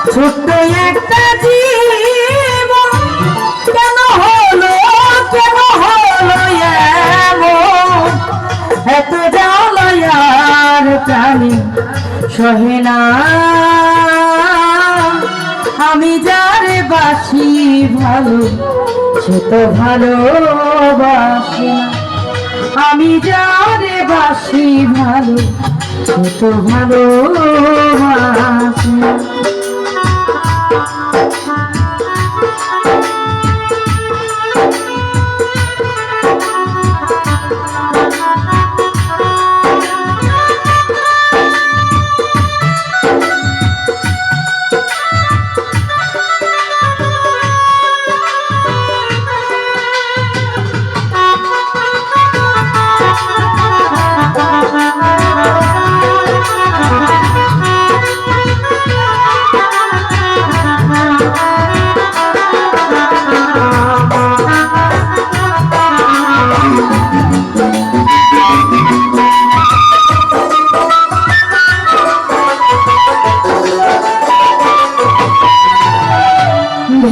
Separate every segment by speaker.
Speaker 1: ছোট্ট একটা জীবন কেন হলো এমন, এত জ্বালায়ার প্রাণী সহে না। আমি যারে বাসি ভালো সে তো ভালোবাসে না, আমি যারে বাসি ভালো সে তো ভালোবাসে না।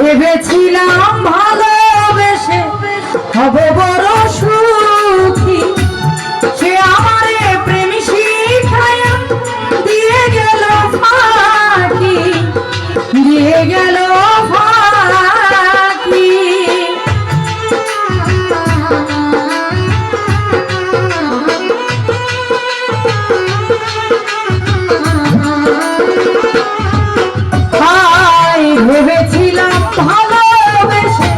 Speaker 1: ভেবেছিলাম ভালোবেসে হব বড় সুখী, সে আমারে প্রেম শিখায়া দিয়ে গেল ফাঁকি, দিয়ে গেল ফাঁকি। ভেবেছিলাম ভালোবেসে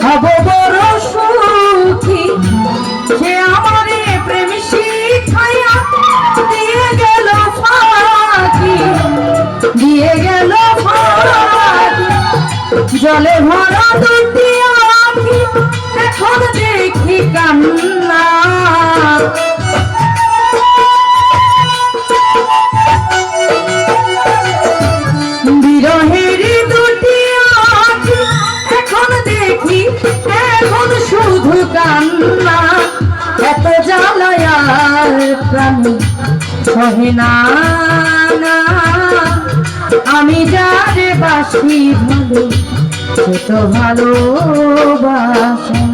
Speaker 1: হব বড় সুখী, সে আমারে প্রেম শিখায়া দিয়ে গেল ফাঁকি, দিয়ে গেল ফাঁকি। জলে ভরা দুটি আঁখি এখন দেখি কান্না, বিরহের দুটি আঁখি এখন দেখি এখন শুধু কান্না, এত জ্বালায়ার প্রাণী সহে না। আমি যারে বাসি ভালো সে তো ভালোবাসে না।